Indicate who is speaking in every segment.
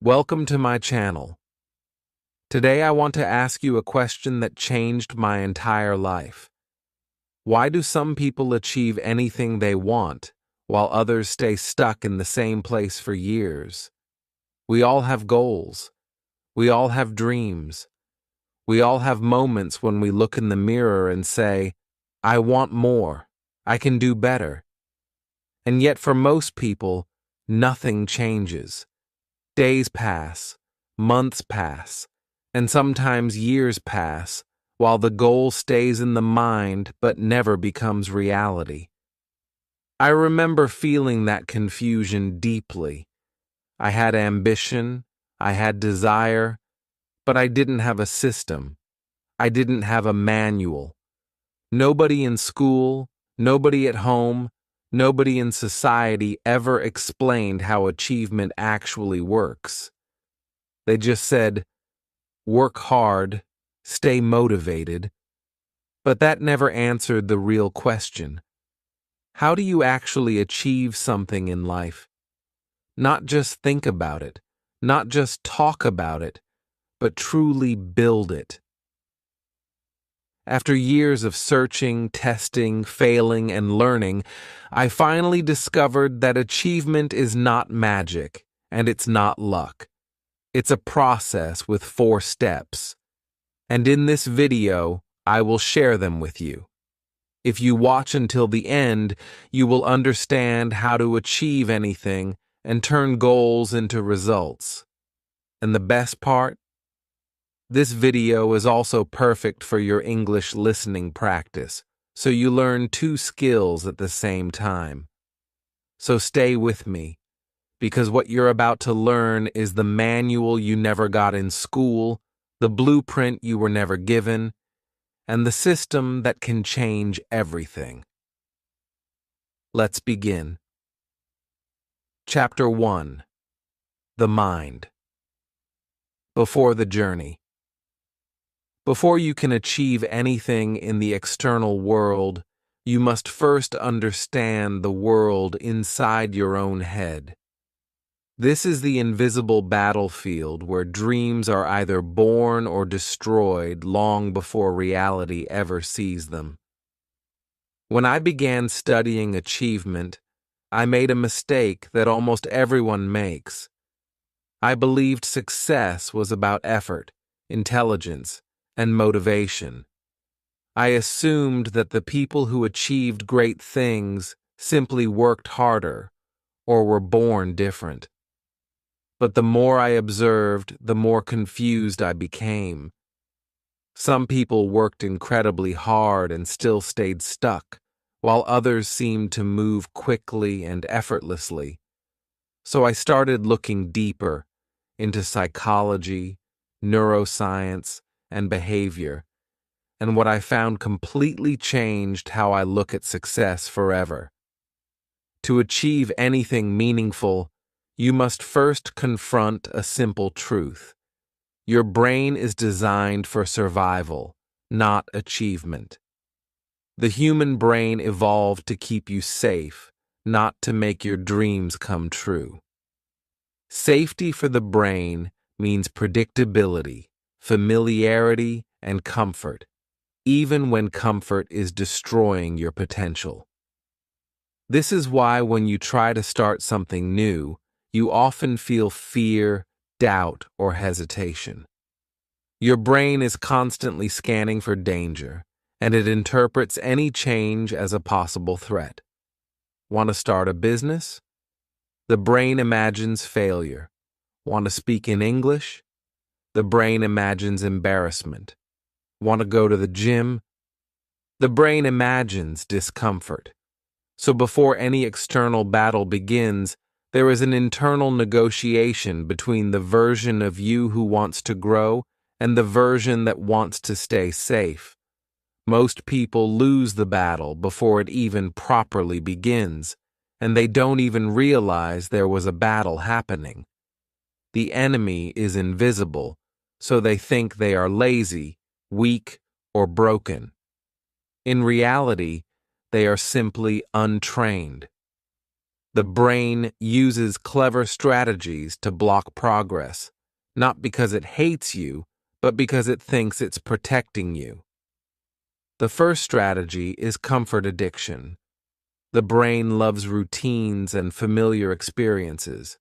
Speaker 1: Welcome to my channel. Today I want to ask you a question that changed my entire life. Why do some people achieve anything they want, while others stay stuck in the same place for years? We all have goals. We all have dreams. We all have moments when we look in the mirror and say, I want more. I can do better. And yet for most people, nothing changes. Days pass, months pass, and sometimes years pass, while the goal stays in the mind but never becomes reality. I remember feeling that confusion deeply. I had ambition, I had desire, but I didn't have a system. I didn't have a manual. Nobody in school, nobody at home, nobody in society ever explained how achievement actually works. They just said, work hard, stay motivated. But that never answered the real question. How do you actually achieve something in life? Not just think about it, not just talk about it, but truly build it. After years of searching, testing, failing, and learning, I finally discovered that achievement is not magic, and it's not luck. It's a process with 4 steps. And in this video, I will share them with you. If you watch until the end, you will understand how to achieve anything and turn goals into results. And the best part? This video is also perfect for your English listening practice, so you learn 2 skills at the same time. So stay with me, because what you're about to learn is the manual you never got in school, the blueprint you were never given, and the system that can change everything. Let's begin. Chapter 1. The Mind. Before the journey. Before you can achieve anything in the external world, you must first understand the world inside your own head. This is the invisible battlefield where dreams are either born or destroyed long before reality ever sees them. When I began studying achievement, I made a mistake that almost everyone makes. I believed success was about effort, intelligence, and motivation. I assumed that the people who achieved great things simply worked harder or were born different. But the more I observed, the more confused I became. Some people worked incredibly hard and still stayed stuck, while others seemed to move quickly and effortlessly. So I started looking deeper into psychology, neuroscience, and behavior, and what I found completely changed how I look at success forever. To achieve anything meaningful, you must first confront a simple truth. Your brain is designed for survival, not achievement. The human brain evolved to keep you safe, not to make your dreams come true. Safety for the brain means predictability, familiarity, and comfort, even when comfort is destroying your potential. This is why when you try to start something new, you often feel fear, doubt, or hesitation. Your brain is constantly scanning for danger, and it interprets any change as a possible threat. Want to start a business? The brain imagines failure. Want to speak in English? The brain imagines embarrassment. Want to go to the gym? The brain imagines discomfort. So before any external battle begins, there is an internal negotiation between the version of you who wants to grow and the version that wants to stay safe. Most people lose the battle before it even properly begins, and they don't even realize there was a battle happening. The enemy is invisible, so they think they are lazy, weak, or broken. In reality, they are simply untrained. The brain uses clever strategies to block progress, not because it hates you, but because it thinks it's protecting you. The first strategy is comfort addiction. The brain loves routines and familiar experiences.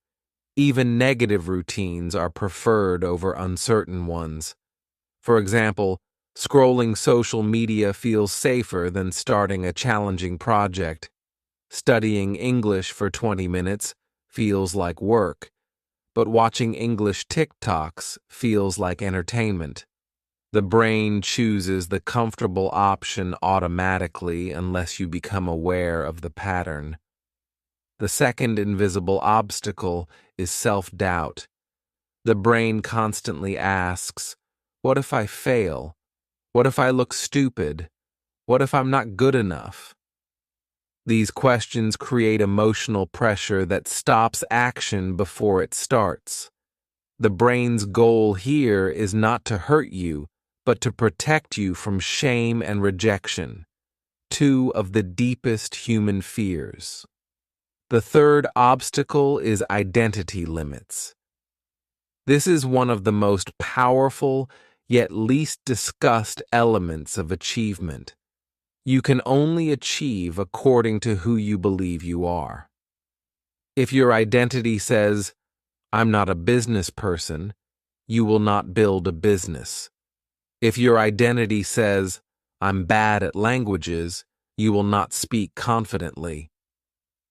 Speaker 1: Even negative routines are preferred over uncertain ones. For example, scrolling social media feels safer than starting a challenging project. Studying English for 20 minutes feels like work, but watching English TikToks feels like entertainment. The brain chooses the comfortable option automatically unless you become aware of the pattern. The second invisible obstacle is self-doubt. The brain constantly asks, what if I fail? What if I look stupid? What if I'm not good enough? These questions create emotional pressure that stops action before it starts. The brain's goal here is not to hurt you, but to protect you from shame and rejection, two of the deepest human fears. The third obstacle is identity limits. This is one of the most powerful, yet least discussed elements of achievement. You can only achieve according to who you believe you are. If your identity says, I'm not a business person, you will not build a business. If your identity says, I'm bad at languages, you will not speak confidently.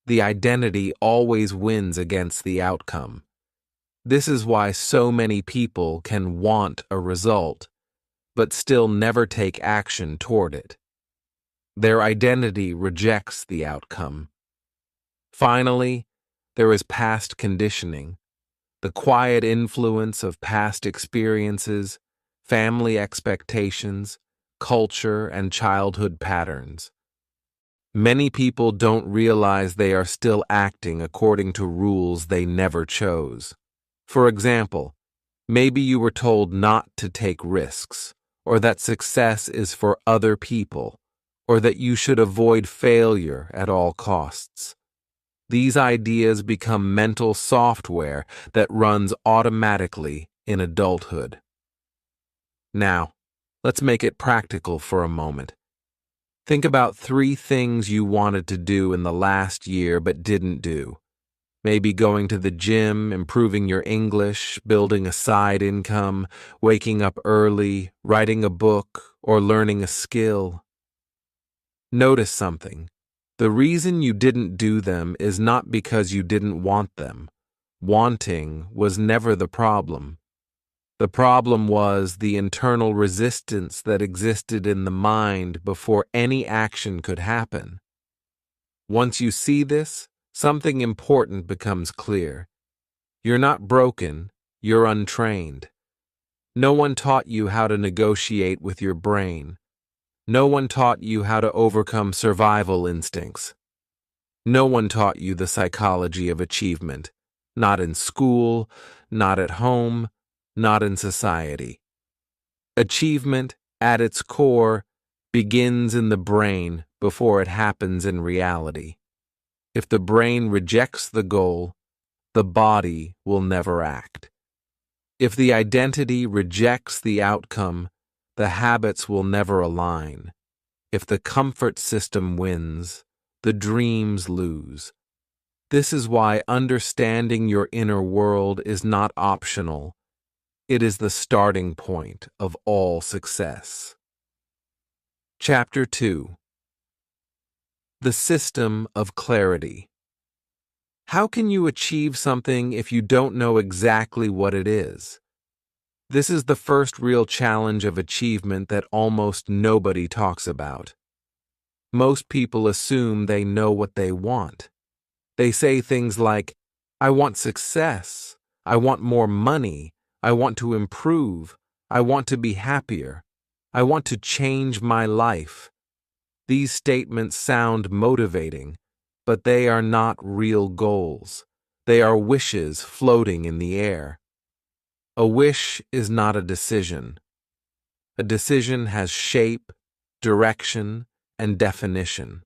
Speaker 1: The identity always wins against the outcome. This is why so many people can want a result, but still never take action toward it. Their identity rejects the outcome. Finally, there is past conditioning, the quiet influence of past experiences, family expectations, culture, and childhood patterns. Many people don't realize they are still acting according to rules they never chose. For example, maybe you were told not to take risks, or that success is for other people, or that you should avoid failure at all costs. These ideas become mental software that runs automatically in adulthood. Now, let's make it practical for a moment. Think about 3 things you wanted to do in the last year but didn't do. Maybe going to the gym, improving your English, building a side income, waking up early, writing a book, or learning a skill. Notice something. The reason you didn't do them is not because you didn't want them. Wanting was never the problem. The problem was the internal resistance that existed in the mind before any action could happen. Once you see this, something important becomes clear. You're not broken, you're untrained. No one taught you how to negotiate with your brain. No one taught you how to overcome survival instincts. No one taught you the psychology of achievement. Not in school, not at home, not in society. Achievement, at its core, begins in the brain before it happens in reality. If the brain rejects the goal, the body will never act. If the identity rejects the outcome, the habits will never align. If the comfort system wins, the dreams lose. This is why understanding your inner world is not optional. It is the starting point of all success. Chapter 2. The System of Clarity. How can you achieve something if you don't know exactly what it is? This is the first real challenge of achievement that almost nobody talks about. Most people assume they know what they want. They say things like, I want success, I want more money, I want to improve, I want to be happier, I want to change my life. These statements sound motivating, but they are not real goals. They are wishes floating in the air. A wish is not a decision. A decision has shape, direction, and definition.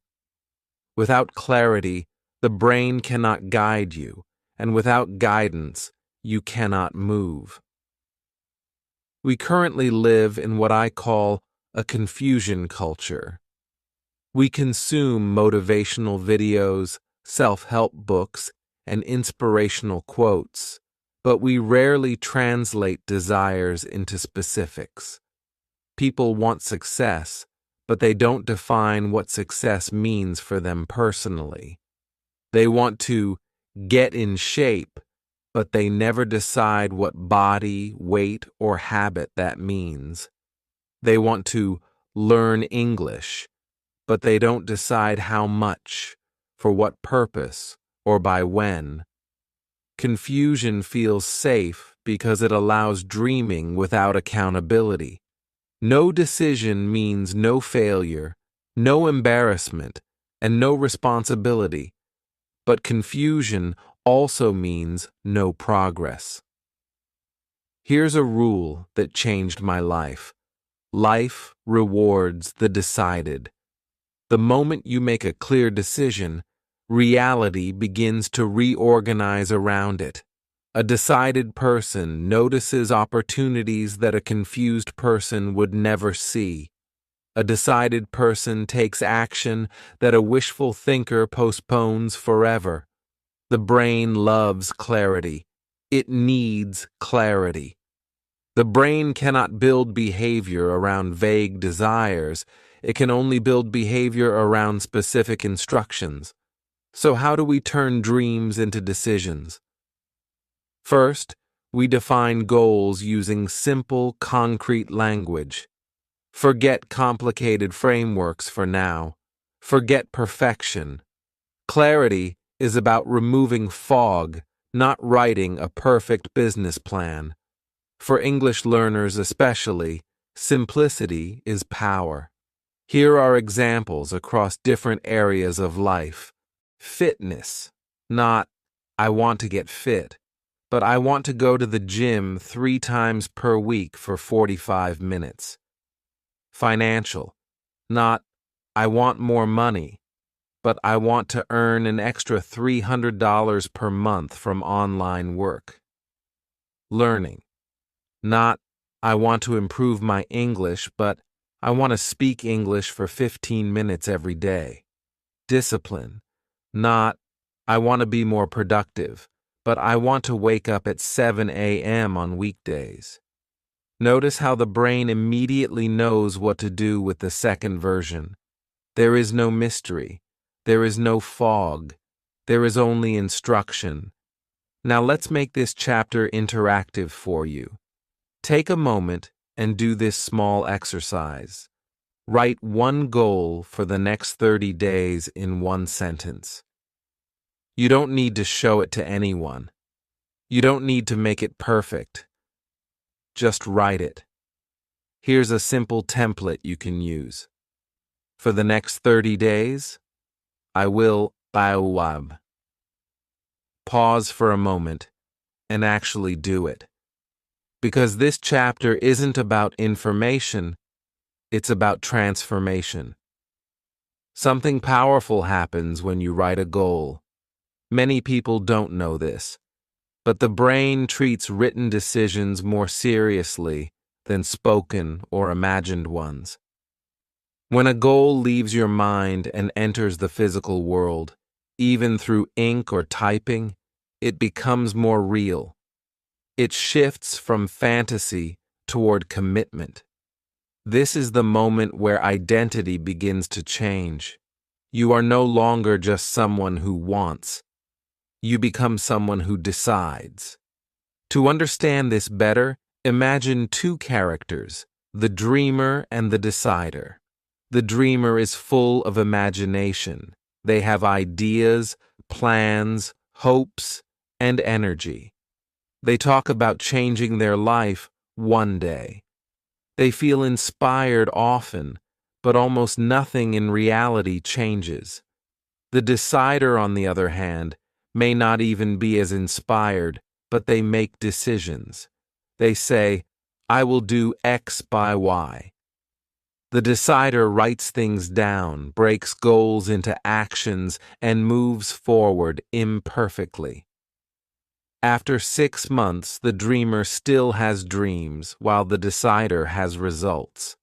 Speaker 1: Without clarity, The brain cannot guide you, and without guidance, you cannot move. We currently live in what I call a confusion culture. We consume motivational videos, self-help books, and inspirational quotes, but we rarely translate desires into specifics. People want success, but they don't define what success means for them personally. They want to get in shape, but they never decide what body, weight, or habit that means. They want to learn English, but they don't decide how much, for what purpose, or by when. Confusion feels safe because it allows dreaming without accountability. No decision means no failure, no embarrassment, and no responsibility. But confusion also means no progress. Here's a rule that changed my life. Life rewards the decided. The moment you make a clear decision, reality begins to reorganize around it. A decided person notices opportunities that a confused person would never see. A decided person takes action that a wishful thinker postpones forever. The brain loves clarity. It needs clarity. The brain cannot build behavior around vague desires. It can only build behavior around specific instructions. So how do we turn dreams into decisions? First, we define goals using simple, concrete language. Forget complicated frameworks for now. Forget perfection. Clarity is about removing fog, not writing a perfect business plan. For English learners especially, simplicity is power. Here are examples across different areas of life. Fitness, not I want to get fit, but I want to go to the gym 3 times per week for 45 minutes. Financial, not I want more money, but I want to earn an extra $300 per month from online work. Learning, not I want to improve my English, but I want to speak English for 15 minutes every day. Discipline, not I want to be more productive, but I want to wake up at 7 a.m. on weekdays. Notice how the brain immediately knows what to do with the second version. There is no mystery. There is no fog. There is only instruction. Now let's make this chapter interactive for you. Take a moment and do this small exercise. Write one goal for the next 30 days in one sentence. You don't need to show it to anyone. You don't need to make it perfect. Just write it. Here's a simple template you can use. For the next 30 days, I will Pause for a moment and actually do it. Because this chapter isn't about information, it's about transformation. Something powerful happens when you write a goal. Many people don't know this, but the brain treats written decisions more seriously than spoken or imagined ones. When a goal leaves your mind and enters the physical world, even through ink or typing, it becomes more real. It shifts from fantasy toward commitment. This is the moment where identity begins to change. You are no longer just someone who wants. You become someone who decides. To understand this better, imagine 2 characters, the dreamer and the decider. The dreamer is full of imagination. They have ideas, plans, hopes, and energy. They talk about changing their life one day. They feel inspired often, but almost nothing in reality changes. The decider, on the other hand, may not even be as inspired, but they make decisions. They say, I will do X by Y. The decider writes things down, breaks goals into actions, and moves forward imperfectly. After 6 months, the dreamer still has dreams, while the decider has results.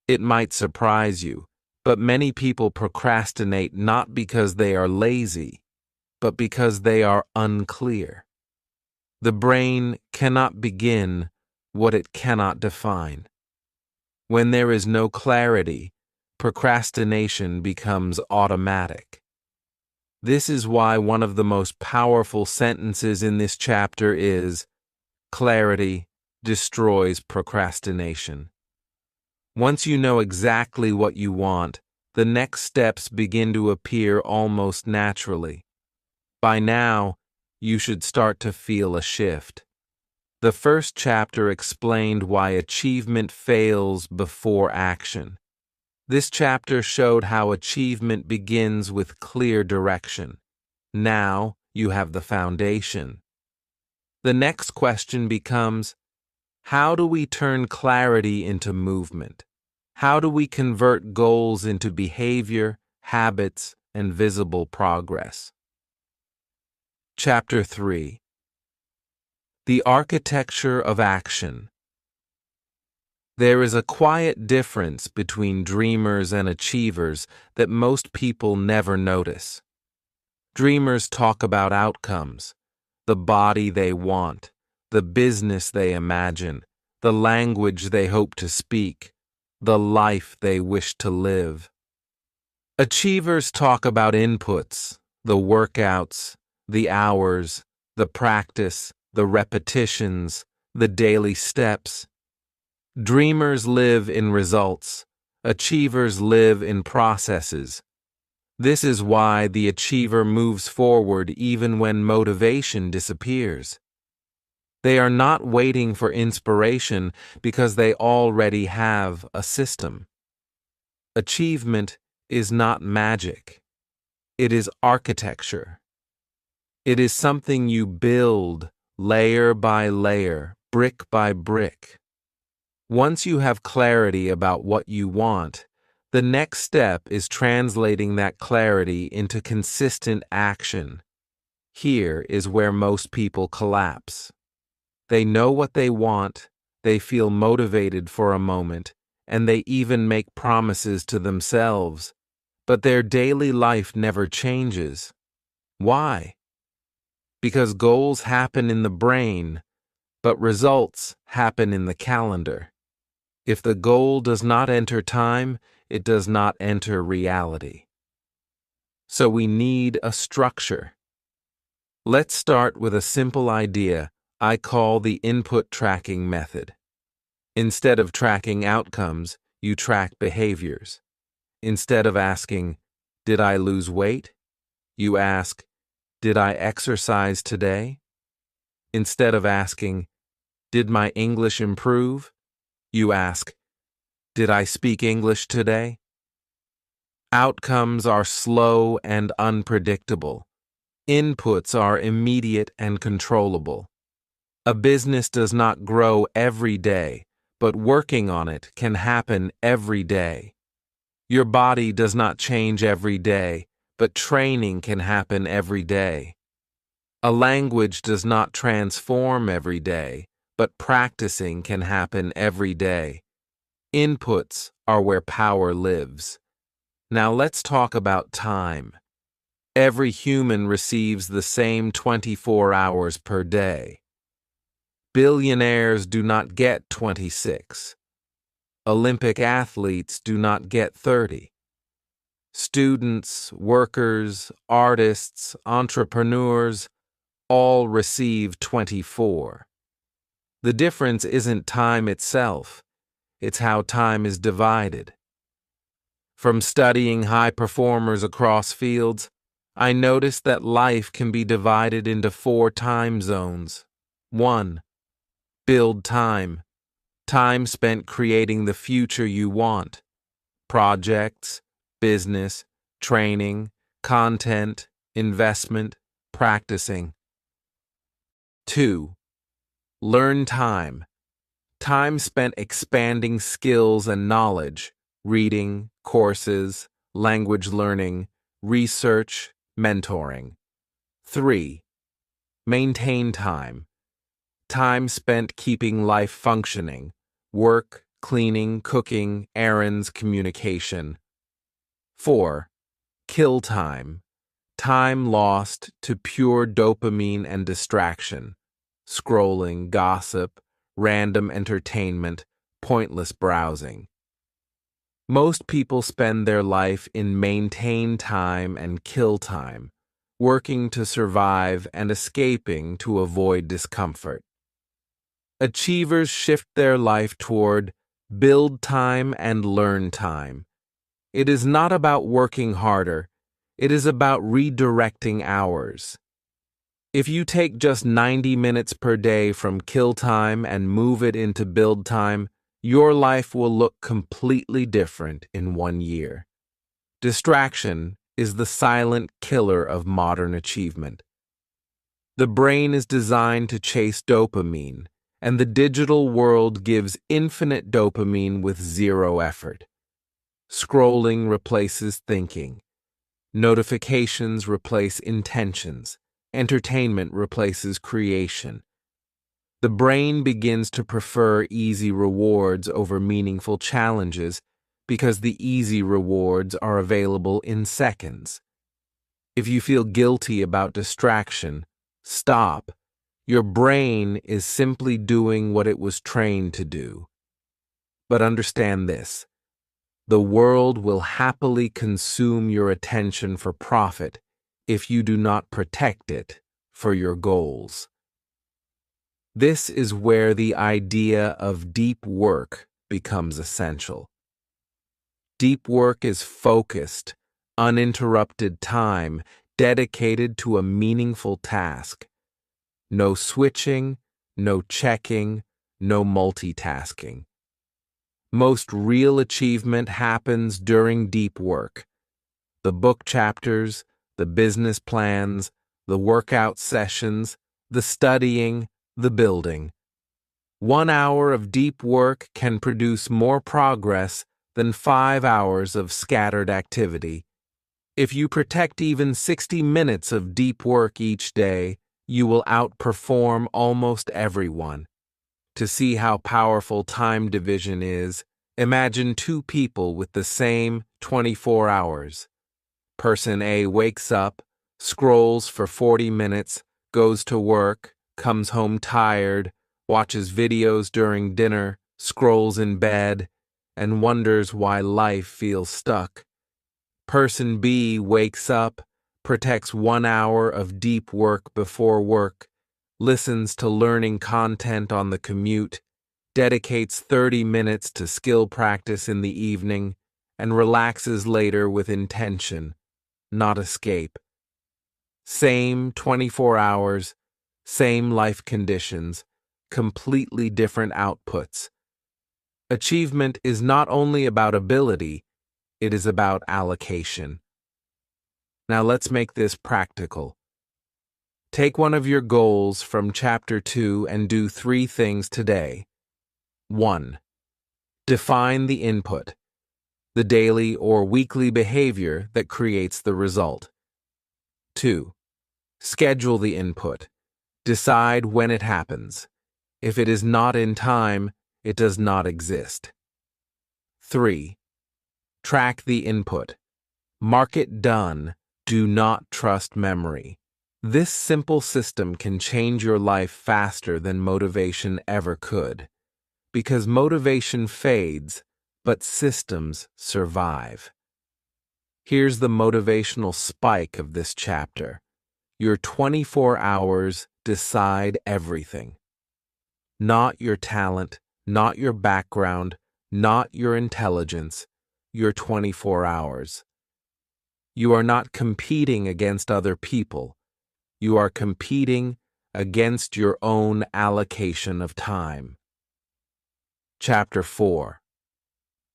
Speaker 1: It might surprise you, but many people procrastinate not because they are lazy, but because they are unclear. The brain cannot begin what it cannot define. When there is no clarity, procrastination becomes automatic. This is why one of the most powerful sentences in this chapter is, "Clarity destroys procrastination." Once you know exactly what you want, the next steps begin to appear almost naturally. By now, you should start to feel a shift. The first chapter explained why achievement fails before action. This chapter showed how achievement begins with clear direction. Now you have the foundation. The next question becomes, how do we turn clarity into movement? How do we convert goals into behavior, habits, and visible progress? Chapter 3. The Architecture of Action. There is a quiet difference between dreamers and achievers that most people never notice. Dreamers talk about outcomes, the body they want, the business they imagine, the language they hope to speak, the life they wish to live. Achievers talk about inputs, the workouts, the hours, the practice, the repetitions, the daily steps. Dreamers live in results. Achievers live in processes. This is why the achiever moves forward even when motivation disappears. They are not waiting for inspiration because they already have a system. Achievement is not magic. It is architecture. It is something you build layer by layer, brick by brick. Once you have clarity about what you want, the next step is translating that clarity into consistent action. Here is where most people collapse. They know what they want, they feel motivated for a moment, and they even make promises to themselves, but their daily life never changes. Why? Because goals happen in the brain, but results happen in the calendar. If the goal does not enter time, it does not enter reality. So we need a structure. Let's start with a simple idea I call the input tracking method. Instead of tracking outcomes, you track behaviors. Instead of asking, "Did I lose weight?" you ask, "Did I exercise today?" Instead of asking, "Did my English improve?" you ask, "Did I speak English today?" Outcomes are slow and unpredictable. Inputs are immediate and controllable. A business does not grow every day, but working on it can happen every day. Your body does not change every day, but training can happen every day. A language does not transform every day, but practicing can happen every day. Inputs are where power lives. Now let's talk about time. Every human receives the same 24 hours per day. Billionaires do not get 26. Olympic athletes do not get 30. Students, workers, artists, entrepreneurs all receive 24. The difference isn't time itself, it's how time is divided. From studying high performers across fields, I noticed that life can be divided into 4 time zones. 1. Build time. Time spent creating the future you want. Projects, business, training, content, investment, practicing. 2. Learn time. Time spent expanding skills and knowledge, reading, courses, language learning, research, mentoring. 3. Maintain time. Time spent keeping life functioning, work, cleaning, cooking, errands, communication. 4. Kill time. Time lost to pure dopamine and distraction, scrolling, gossip, random entertainment, pointless browsing. Most people spend their life in maintain time and kill time, working to survive and escaping to avoid discomfort. Achievers shift their life toward build time and learn time. It is not about working harder, it is about redirecting hours. If you take just 90 minutes per day from kill time and move it into build time, your life will look completely different in 1 year. Distraction is the silent killer of modern achievement. The brain is designed to chase dopamine, and the digital world gives infinite dopamine with zero effort. Scrolling replaces thinking. Notifications replace intentions. Entertainment replaces creation. The brain begins to prefer easy rewards over meaningful challenges because the easy rewards are available in seconds. If you feel guilty about distraction, stop. Your brain is simply doing what it was trained to do. But understand this: the world will happily consume your attention for profit if you do not protect it for your goals. This is where the idea of deep work becomes essential. Deep work is focused, uninterrupted time dedicated to a meaningful task. No switching, no checking, no multitasking. Most real achievement happens during deep work. The book chapters, the business plans, the workout sessions, the studying, the building. 1 hour of deep work can produce more progress than 5 hours of scattered activity. If you protect even 60 minutes of deep work each day, you will outperform almost everyone. To see how powerful time division is, imagine 2 people with the same 24 hours. Person A wakes up, scrolls for 40 minutes, goes to work, comes home tired, watches videos during dinner, scrolls in bed, and wonders why life feels stuck. Person B wakes up, protects 1 hour of deep work before work, listens to learning content on the commute, dedicates 30 minutes to skill practice in the evening, and relaxes later with intention, not escape. Same 24 hours, same life conditions, completely different outputs. Achievement is not only about ability, it is about allocation. Now let's make this practical. Take one of your goals from Chapter 2 and do 3 things today. 1. Define the input, the daily or weekly behavior that creates the result. 2. Schedule the input. Decide when it happens. If it is not in time, it does not exist. 3. Track the input. Mark it done. Do not trust memory. This simple system can change your life faster than motivation ever could. Because motivation fades, but systems survive. Here's the motivational spike of this chapter. Your 24 hours decide everything. Not your talent, not your background, not your intelligence, your 24 hours. You are not competing against other people. You are competing against your own allocation of time. Chapter 4.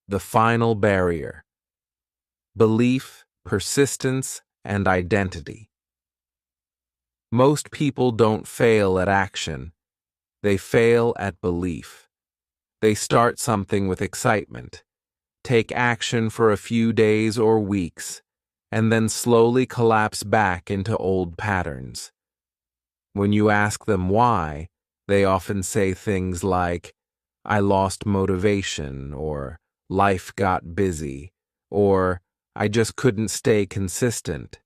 Speaker 1: The Final Barrier. Belief, persistence, and identity. Most people don't fail at action. They fail at belief. They start something with excitement, take action for a few days or weeks, and then slowly collapse back into old patterns. When you ask them why, they often say things like, "I lost motivation," or "life got busy," or "I just couldn't stay consistent."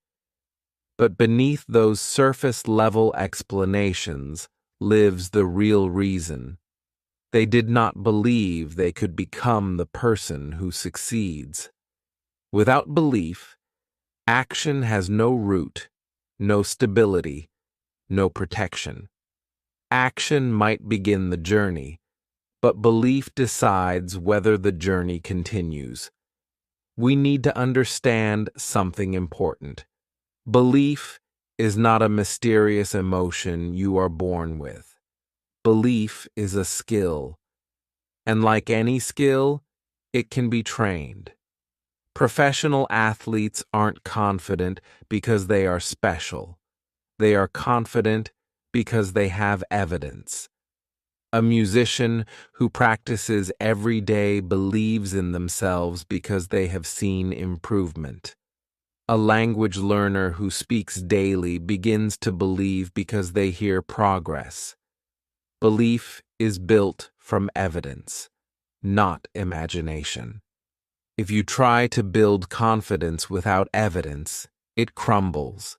Speaker 1: But beneath those surface-level explanations lives the real reason. They did not believe they could become the person who succeeds. Without belief, action has no root, no stability, no protection. Action might begin the journey, but belief decides whether the journey continues. We need to understand something important. Belief is not a mysterious emotion you are born with. Belief is a skill, and like any skill, it can be trained. Professional athletes aren't confident because they are special. They are confident because they have evidence. A musician who practices every day believes in themselves because they have seen improvement. A language learner who speaks daily begins to believe because they hear progress. Belief is built from evidence, not imagination. If you try to build confidence without evidence, it crumbles.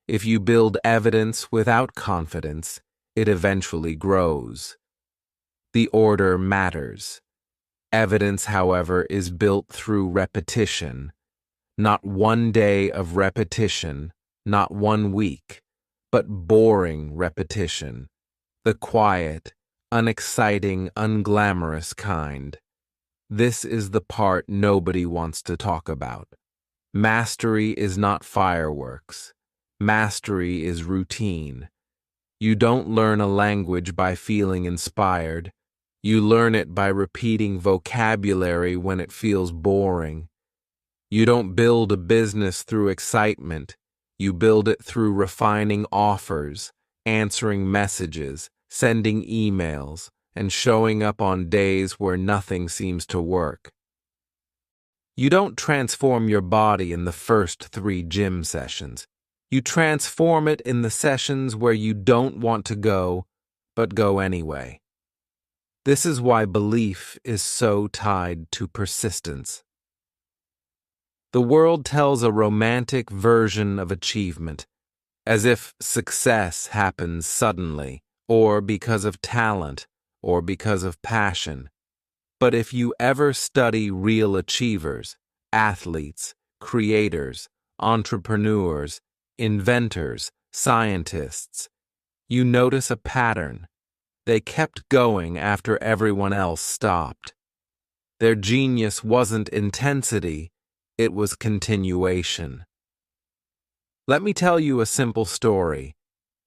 Speaker 1: If you build evidence without confidence, it eventually grows. The order matters. Evidence, however, is built through repetition. Not one day of repetition, not 1 week, but boring repetition. The quiet, unexciting, unglamorous kind. This is the part nobody wants to talk about. Mastery is not fireworks. Mastery is routine. You don't learn a language by feeling inspired. You learn it by repeating vocabulary when it feels boring. You don't build a business through excitement. You build it through refining offers, answering messages, sending emails, and showing up on days where nothing seems to work. You don't transform your body in the first 3 gym sessions. You transform it in the sessions where you don't want to go, but go anyway. This is why belief is so tied to persistence. The world tells a romantic version of achievement, as if success happens suddenly, or because of talent, or because of passion. But if you ever study real achievers, athletes, creators, entrepreneurs, inventors, scientists, you notice a pattern. They kept going after everyone else stopped. Their genius wasn't intensity, it was continuation. Let me tell you a simple story.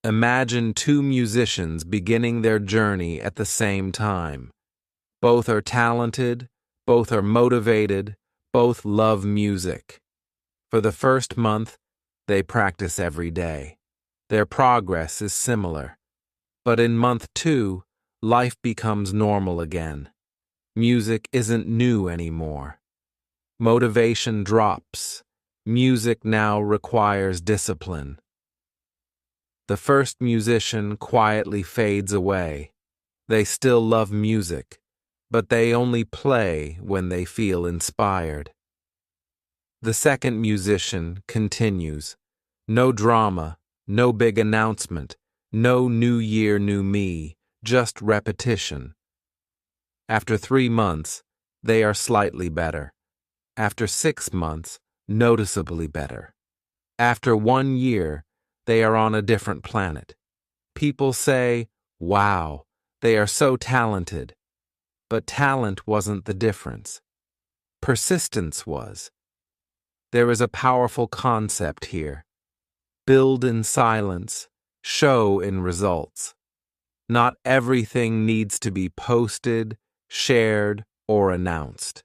Speaker 1: Imagine 2 musicians beginning their journey at the same time. Both are talented, both are motivated, both love music. For the first month, they practice every day. Their progress is similar. But in month 2, life becomes normal again. Music isn't new anymore. Motivation drops. Music now requires discipline. The first musician quietly fades away. They still love music, but they only play when they feel inspired. The second musician continues. No drama, no big announcement, no new year, new me, just repetition. After 3 months, they are slightly better. After 6 months, noticeably better. After 1 year, they are on a different planet. People say, "Wow, they are so talented." But talent wasn't the difference. Persistence was. There is a powerful concept here. Build in silence, show in results. Not everything needs to be posted, shared, or announced.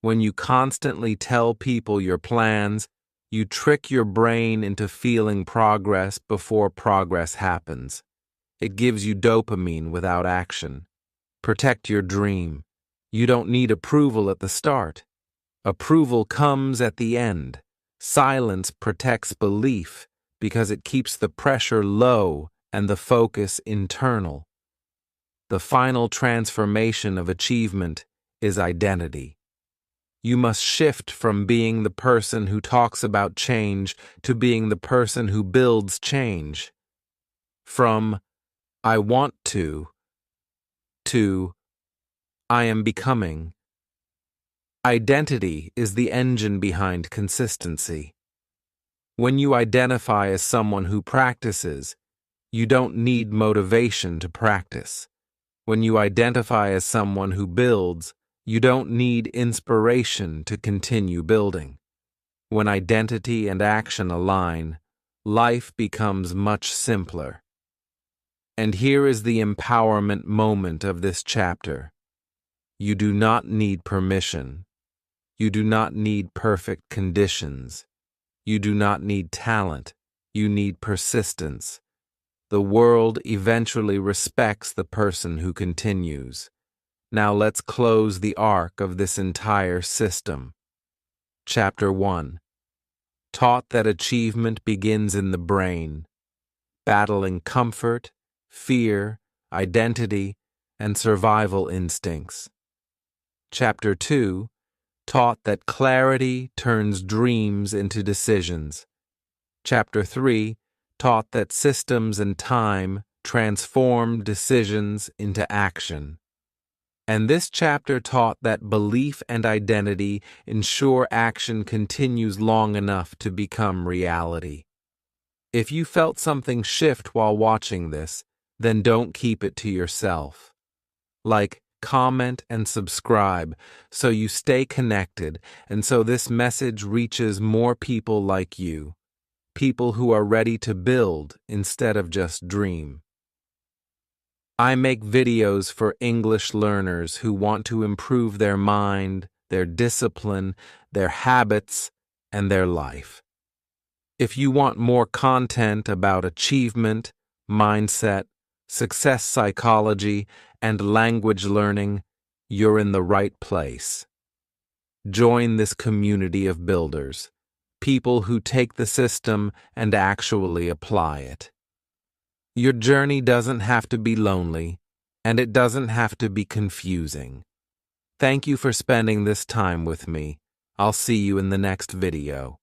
Speaker 1: When you constantly tell people your plans, you trick your brain into feeling progress before progress happens. It gives you dopamine without action. Protect your dream. You don't need approval at the start. Approval comes at the end. Silence protects belief because it keeps the pressure low and the focus internal. The final transformation of achievement is identity. You must shift from being the person who talks about change to being the person who builds change. From I want to I am becoming. Identity is the engine behind consistency. When you identify as someone who practices, you don't need motivation to practice. When you identify as someone who builds, you don't need inspiration to continue building. When identity and action align, life becomes much simpler. And here is the empowerment moment of this chapter. You do not need permission. You do not need perfect conditions. You do not need talent. You need persistence. The world eventually respects the person who continues. Now let's close the arc of this entire system. Chapter 1. Taught that achievement begins in the brain, battling comfort, fear, identity, and survival instincts. Chapter 2. Taught that clarity turns dreams into decisions. Chapter 3. Taught that systems and time transform decisions into action. And this chapter taught that belief and identity ensure action continues long enough to become reality. If you felt something shift while watching this, then don't keep it to yourself. Like, comment, and subscribe so you stay connected and so this message reaches more people like you, people who are ready to build instead of just dream. I make videos for English learners who want to improve their mind, their discipline, their habits, and their life. If you want more content about achievement, mindset, success psychology, and language learning, you're in the right place. Join this community of builders, people who take the system and actually apply it. Your journey doesn't have to be lonely, and it doesn't have to be confusing. Thank you for spending this time with me. I'll see you in the next video.